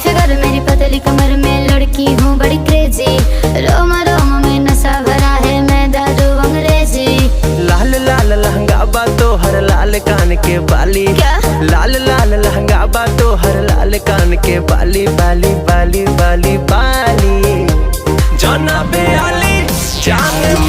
Figure मेरी पतली कमर में लड़की हूँ बड़ी क्रेजी। रोम रोम में नशा भरा है मैं दारू अंग्रेजी। लाल लाल लहंगा बा तो हर लाल कान के बाली। क्या? लाल लाल लहंगा बा तो हर लाल कान के बाली बाली बाली बाली बाली। जाना बेआली जान